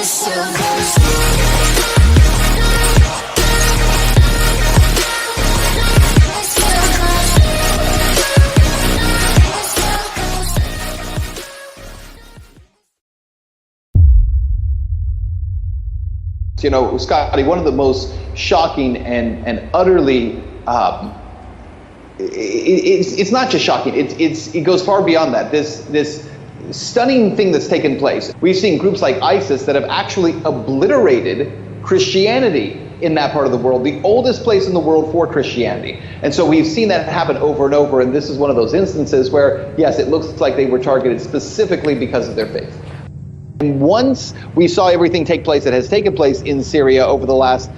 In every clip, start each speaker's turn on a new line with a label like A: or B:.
A: You know, Scotty, one of the most shocking and utterly, it's not just shocking, it goes far beyond that. This stunning thing that's taken place. We've seen groups like ISIS that have actually obliterated Christianity in that part of the world, the oldest place in the world for Christianity. And so we've seen that happen over and over, and this is one of those instances where, yes, it looks like they were targeted specifically because of their faith. And once we saw everything take place that has taken place in Syria over the last,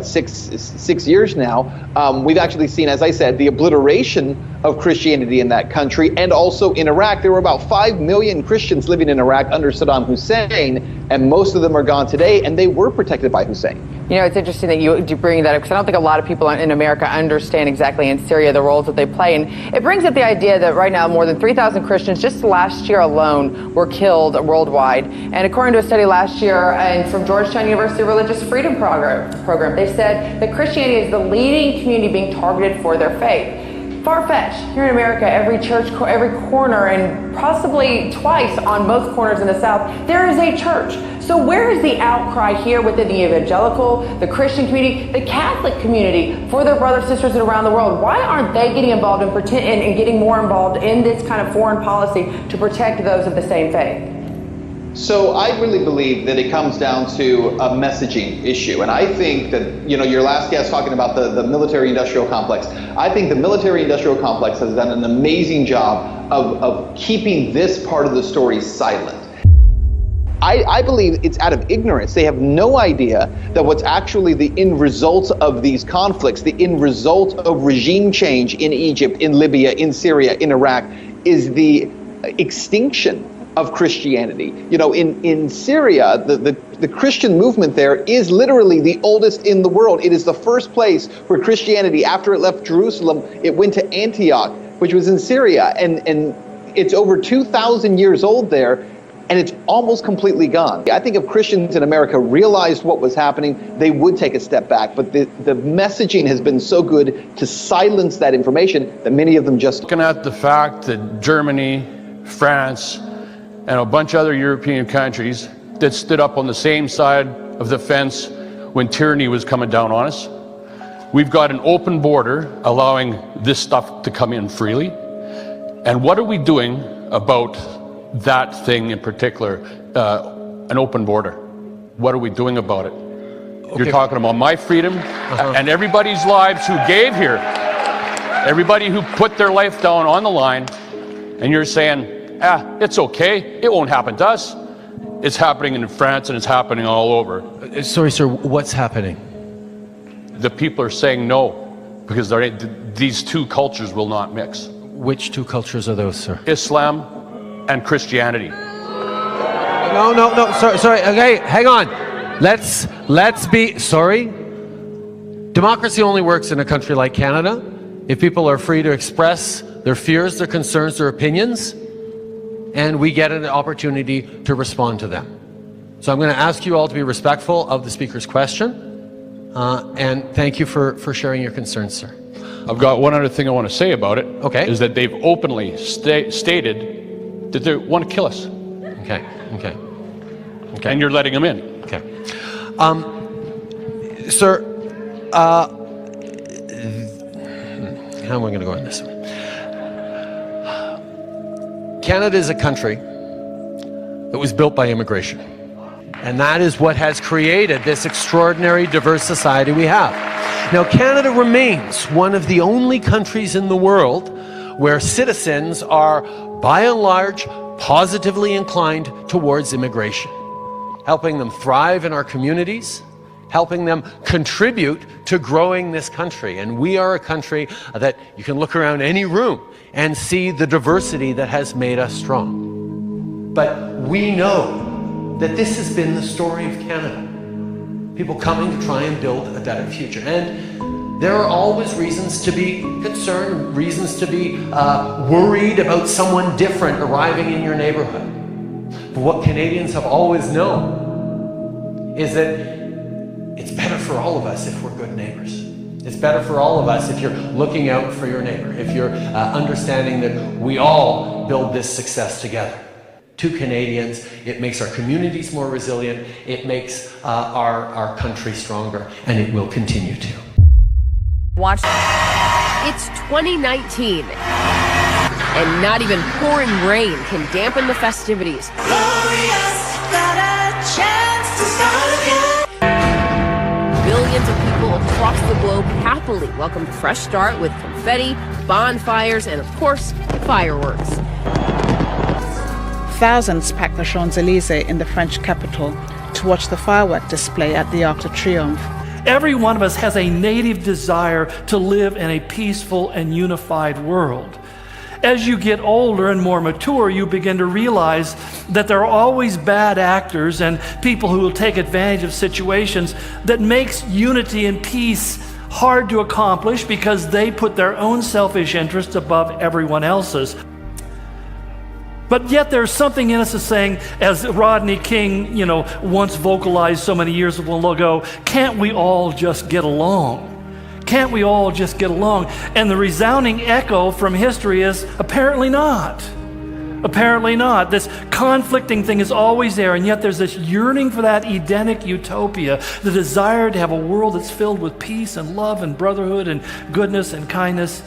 A: six years now, we've actually seen, as I said, the obliteration of Christianity in that country, and also in Iraq. There were about 5 million Christians living in Iraq under Saddam Hussein, and most of them are gone today, and they were protected by Hussein. You know, it's interesting that you bring that up, because I don't think a lot of people in America understand exactly in Syria the roles that they play. And it brings up the idea that right now more than 3,000 Christians just last year alone were killed worldwide. And according to a study last year and from Georgetown University Religious Freedom Program, they said that Christianity is the leading community being targeted for their faith. Far-fetched. Here in America, every church, every corner, and possibly twice on most corners in the South, there is a church. So where is the outcry here within the evangelical, the Christian community, the Catholic community for their brothers and sisters around the world? Why aren't they getting involved and getting more involved in this kind of foreign policy to protect those of the same faith? So I really believe that it comes down to a messaging issue. And I think that, you know, your last guest talking about the military-industrial complex, I think the military-industrial complex has done an amazing job of keeping this part of the story silent. I believe it's out of ignorance. They have no idea that what's actually the end result of these conflicts, the end result of regime change in Egypt, in Libya, in Syria, in Iraq, is the extinction of Christianity. You know, in Syria, the Christian movement there is literally the oldest in the world. It is the first place where Christianity, after it left Jerusalem, it went to Antioch, which was in Syria, and it's over 2,000 years old there, and it's almost completely gone. I think if Christians in America realized what was happening, they would take a step back, but the messaging has been so good to silence that information that many of them just...
B: Looking at the fact that Germany, France, and a bunch of other European countries that stood up on the same side of the fence when tyranny was coming down on us. We've got an open border allowing this stuff to come in freely. And what are we doing about that thing in particular, an open border? What are we doing about it? Okay. You're talking about my freedom and everybody's lives who gave here, everybody who put their life down on the line, and you're saying, it's okay, it won't happen to us. It's happening in France and it's happening all over.
C: Sorry, sir, what's happening?
B: The people are saying no, because these two cultures will not mix.
C: Which two cultures are those, sir?
B: Islam and Christianity.
C: No, sorry, okay, hang on. Let's be, sorry. Democracy only works in a country like Canada if people are free to express their fears, their concerns, their opinions, and we get an opportunity to respond to them. So I'm going to ask you all to be respectful of the speaker's question, and thank you for sharing your concerns, sir.
B: I've got one other thing I want to say about it.
C: Okay.
B: Is that they've openly stated that they want to kill us.
C: Okay.
B: And you're letting them in.
C: Okay. Sir, how am I going to go on this one? Canada is a country that was built by immigration. And that is what has created this extraordinary diverse society we have. Now, Canada remains one of the only countries in the world where citizens are, by and large, positively inclined towards immigration, helping them thrive in our communities, helping them contribute to growing this country. And we are a country that you can look around any room and see the diversity that has made us strong. But we know that this has been the story of Canada. People coming to try and build a better future. And there are always reasons to be concerned, reasons to be worried about someone different arriving in your neighborhood. But what Canadians have always known is that it's better for all of us if we're good neighbors. It's better for all of us if you're looking out for your neighbor, if you're understanding that we all build this success together. To Canadians, it makes our communities more resilient, it makes our country stronger, and it will continue to.
D: Watch. It's 2019, and not even pouring rain can dampen the festivities.
E: Glorious, got a chance to start again.
D: Billions of people across the globe happily welcomed a fresh start with confetti, bonfires, and of course, fireworks.
F: Thousands packed the Champs-Élysées in the French capital to watch the firework display at the Arc de Triomphe.
G: Every one of us has a native desire to live in a peaceful and unified world. As you get older and more mature, you begin to realize that there are always bad actors and people who will take advantage of situations that makes unity and peace hard to accomplish because they put their own selfish interests above everyone else's. But yet there's something in us that's saying, as Rodney King, once vocalized so many years ago, can't we all just get along? Can't we all just get along? And the resounding echo from history is apparently not. Apparently not. This conflicting thing is always there, and yet there's this yearning for that Edenic utopia, the desire to have a world that's filled with peace and love and brotherhood and goodness and kindness,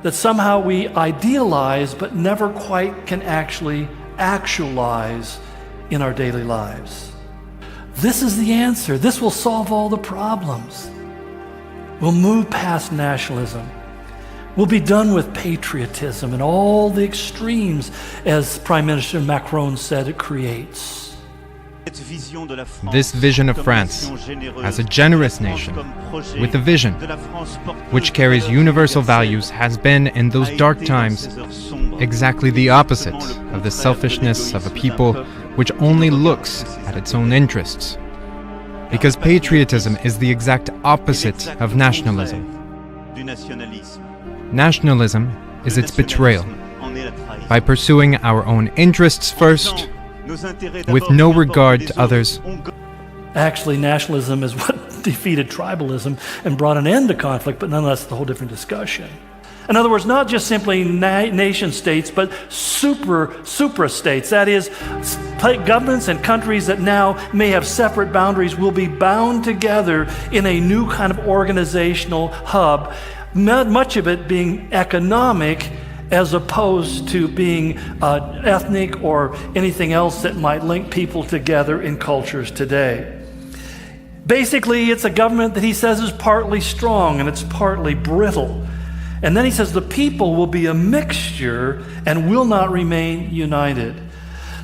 G: that somehow we idealize but never quite can actually actualize in our daily lives. This is the answer. This will solve all the problems. We'll move past nationalism. We'll be done with patriotism and all the extremes, as Prime Minister Macron said it creates.
H: This vision of France as a generous nation with a vision which carries universal values has been, in those dark times, exactly the opposite of the selfishness of a people which only looks at its own interests. Because patriotism is the exact opposite of nationalism. Nationalism is its betrayal. By pursuing our own interests first, with no regard to others.
G: Actually, nationalism is what defeated tribalism and brought an end to conflict, but nonetheless, it's a whole different discussion. In other words, not just simply nation states, but supra-states. That is, governments and countries that now may have separate boundaries will be bound together in a new kind of organizational hub, much of it being economic as opposed to being ethnic or anything else that might link people together in cultures today. Basically, it's a government that he says is partly strong and it's partly brittle. And then he says the people will be a mixture and will not remain united.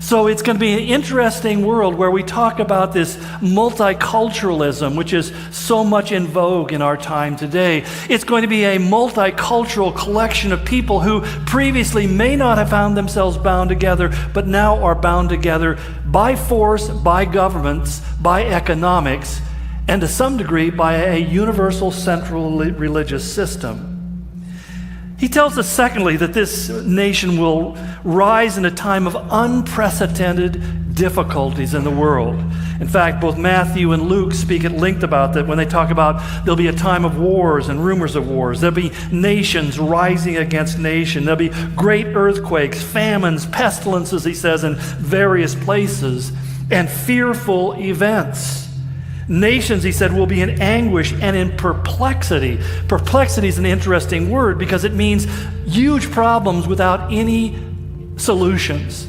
G: So it's going to be an interesting world where we talk about this multiculturalism, which is so much in vogue in our time today. It's going to be a multicultural collection of people who previously may not have found themselves bound together, but now are bound together by force, by governments, by economics, and to some degree by a universal central religious system. He tells us, secondly, that this nation will rise in a time of unprecedented difficulties in the world. In fact, both Matthew and Luke speak at length about that when they talk about there'll be a time of wars and rumors of wars. There'll be nations rising against nation. There'll be great earthquakes, famines, pestilences, he says, in various places, and fearful events. Nations, he said, will be in anguish and in perplexity. Perplexity is an interesting word because it means huge problems without any solutions.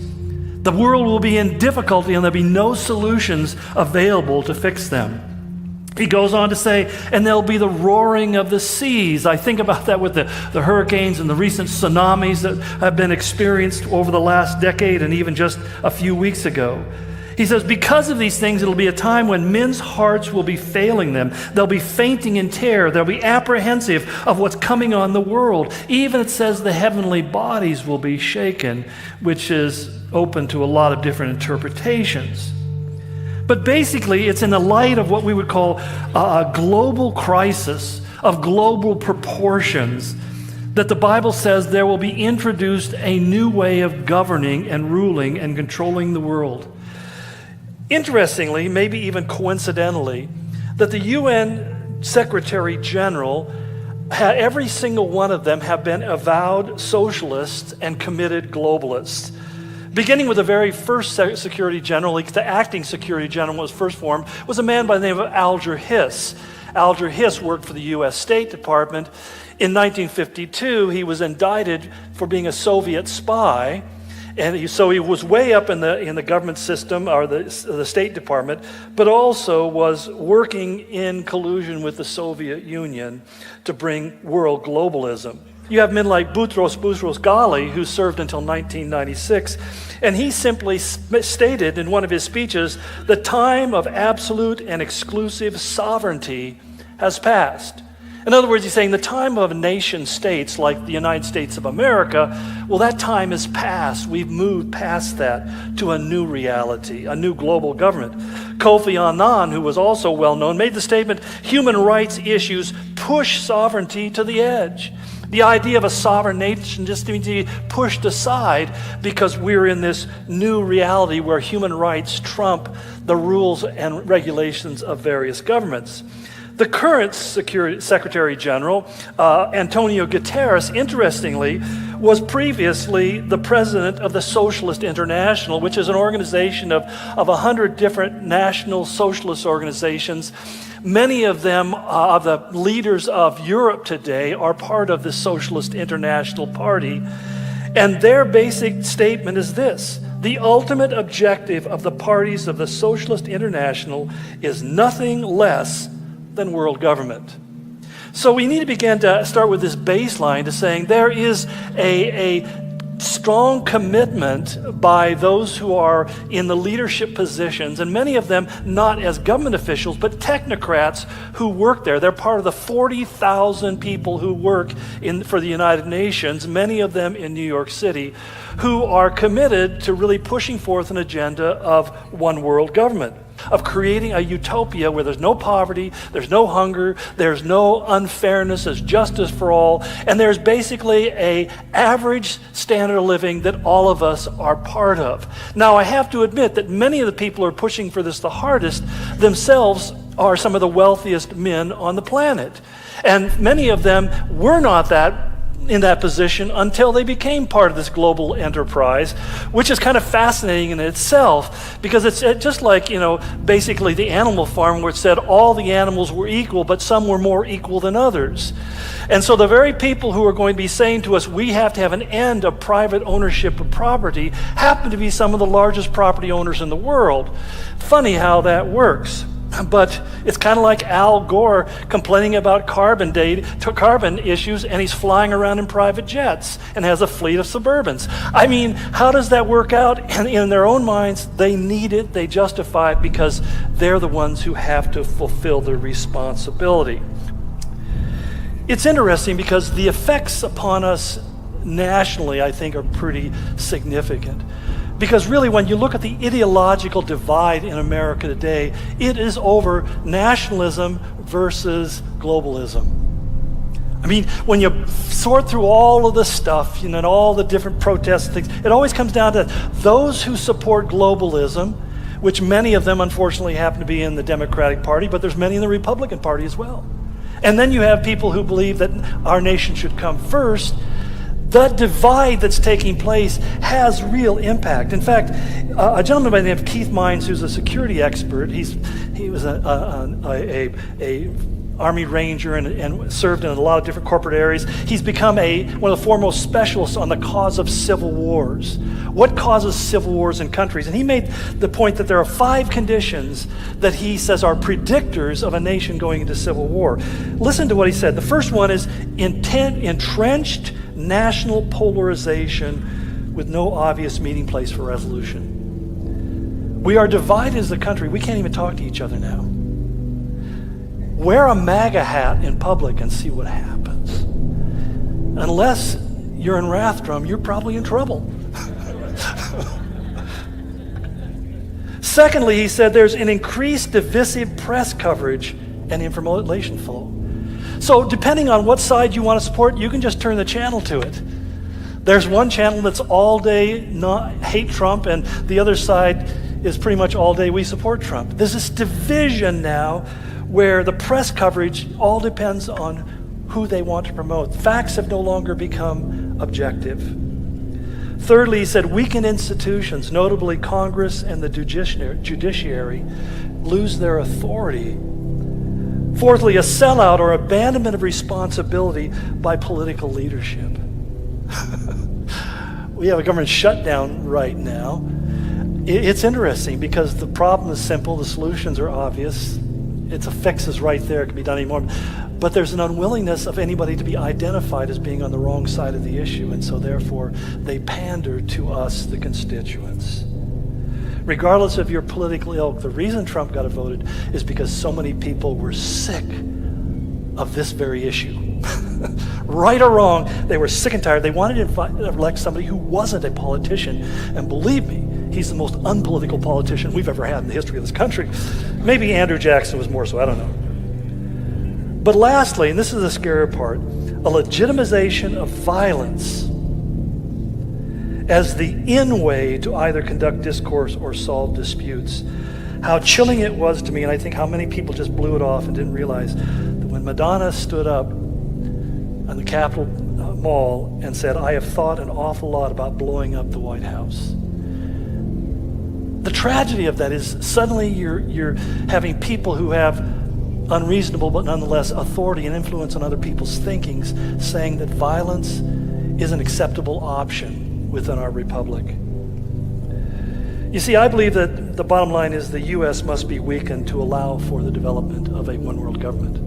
G: The world will be in difficulty and there'll be no solutions available to fix them. He goes on to say, and there'll be the roaring of the seas. I think about that with the hurricanes and the recent tsunamis that have been experienced over the last decade and even just a few weeks ago. He says, because of these things, it'll be a time when men's hearts will be failing them. They'll be fainting in terror. They'll be apprehensive of what's coming on the world. Even it says the heavenly bodies will be shaken, which is open to a lot of different interpretations. But basically, it's in the light of what we would call a global crisis of global proportions that the Bible says there will be introduced a new way of governing and ruling and controlling the world. Interestingly, maybe even coincidentally, that the UN Secretary General, every single one of them have been avowed socialists and committed globalists. Beginning with the very first Secretary General, the acting Secretary General was first formed, was a man by the name of Alger Hiss. Alger Hiss worked for the U.S. State Department. In 1952, he was indicted for being a Soviet spy, and so he was way up in the government system, or the State Department, but also was working in collusion with the Soviet Union to bring world globalism. You have men like Boutros Ghali, who served until 1996, and he simply stated in one of his speeches, the time of absolute and exclusive sovereignty has passed. In other words, he's saying the time of nation states like the United States of America, well, that time is past. We've moved past that to a new reality, a new global government. Kofi Annan, who was also well known, made the statement, human rights issues push sovereignty to the edge. The idea of a sovereign nation just needs to be pushed aside because we're in this new reality where human rights trump the rules and regulations of various governments. The current Secretary General, Antonio Guterres, interestingly, was previously the president of the Socialist International, which is an organization of 100 different national socialist organizations. Many of them, of the leaders of Europe today, are part of the Socialist International Party. And their basic statement is this: the ultimate objective of the parties of the Socialist International is nothing less than world government. So we need to begin to start with this baseline to saying there is a strong commitment by those who are in the leadership positions, and many of them not as government officials, but technocrats who work there. They're part of the 40,000 people who work for the United Nations, many of them in New York City, who are committed to really pushing forth an agenda of one world government, of creating a utopia where there's no poverty, there's no hunger, there's no unfairness, there's justice for all, and there's basically an average standard of living that all of us are part of. Now, I have to admit that many of the people who are pushing for this the hardest themselves are some of the wealthiest men on the planet. And many of them were not in that position until they became part of this global enterprise, which is kind of fascinating in itself, because it's just like, basically the Animal Farm, where it said all the animals were equal, but some were more equal than others. And so the very people who are going to be saying to us, we have to have an end of private ownership of property, happen to be some of the largest property owners in the world. Funny how that works. But it's kind of like Al Gore complaining about carbon issues, and he's flying around in private jets and has a fleet of Suburbans. I mean, how does that work out? And in their own minds, they need it, they justify it, because they're the ones who have to fulfill their responsibility. It's interesting because the effects upon us nationally, I think, are pretty significant. Because really, when you look at the ideological divide in America today, it is over nationalism versus globalism. I mean, when you sort through all of the stuff, and all the different protests and things, it always comes down to those who support globalism, which many of them unfortunately happen to be in the Democratic Party, but there's many in the Republican Party as well. And then you have people who believe that our nation should come first. The divide that's taking place has real impact. In fact, a gentleman by the name of Keith Mines, who's a security expert, he was a Army Ranger and served in a lot of different corporate areas. He's become one of the foremost specialists on the cause of civil wars. What causes civil wars in countries? And he made the point that there are 5 conditions that he says are predictors of a nation going into civil war. Listen to what he said. The first one is entrenched national polarization with no obvious meeting place for resolution. We are divided as a country. We can't even talk to each other now. Wear a MAGA hat in public and see what happens. Unless you're in Rathdrum, you're probably in trouble. Secondly, he said there's an increased divisive press coverage and information flow. So depending on what side you want to support, you can just turn the channel to it. There's one channel that's all day hate Trump, and the other side is pretty much all day we support Trump. There's this division now where the press coverage all depends on who they want to promote. Facts have no longer become objective. Thirdly, he said weakened institutions, notably Congress and the judiciary, lose their authority. Fourthly, a sellout or abandonment of responsibility by political leadership. We have a government shutdown right now. It's interesting because the problem is simple, the solutions are obvious. It's a fix is right there, it can be done anymore. But there's an unwillingness of anybody to be identified as being on the wrong side of the issue, and so therefore they pander to us, the constituents. Regardless of your political ilk, the reason Trump got voted is because so many people were sick of this very issue. Right or wrong, they were sick and tired. They wanted to elect somebody who wasn't a politician. And believe me, he's the most unpolitical politician we've ever had in the history of this country. Maybe Andrew Jackson was more so, I don't know. But lastly, and this is the scary part, a legitimization of violence as the in way to either conduct discourse or solve disputes. How chilling it was to me, and I think how many people just blew it off and didn't realize that when Madonna stood up on the Capitol Mall and said, "I have thought an awful lot about blowing up the White House." The tragedy of that is suddenly you're having people who have unreasonable but nonetheless authority and influence on other people's thinkings saying that violence is an acceptable option within our republic. You see, I believe that the bottom line is the U.S. must be weakened to allow for the development of a one-world government.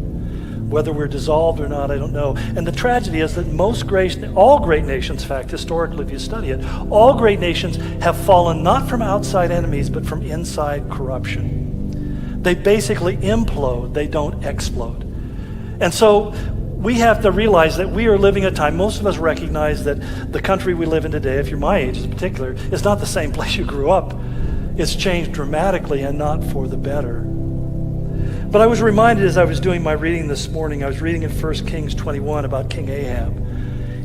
G: Whether we're dissolved or not, I don't know. And the tragedy is that all great nations, in fact, historically, if you study it, all great nations have fallen not from outside enemies, but from inside corruption. They basically implode, they don't explode. And so we have to realize that we are living a time, most of us recognize that the country we live in today, if you're my age in particular, is not the same place you grew up. It's changed dramatically and not for the better. But I was reminded as I was doing my reading this morning, I was reading in 1 Kings 21 about King Ahab.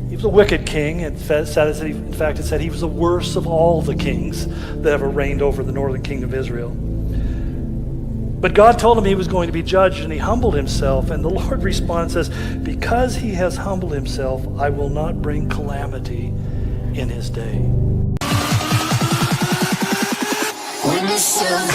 G: He was a wicked king. In fact, it said he was the worst of all the kings that ever reigned over the northern kingdom of Israel. But God told him he was going to be judged, and he humbled himself. And the Lord responds and says, because he has humbled himself, I will not bring calamity in his day.
E: When the sun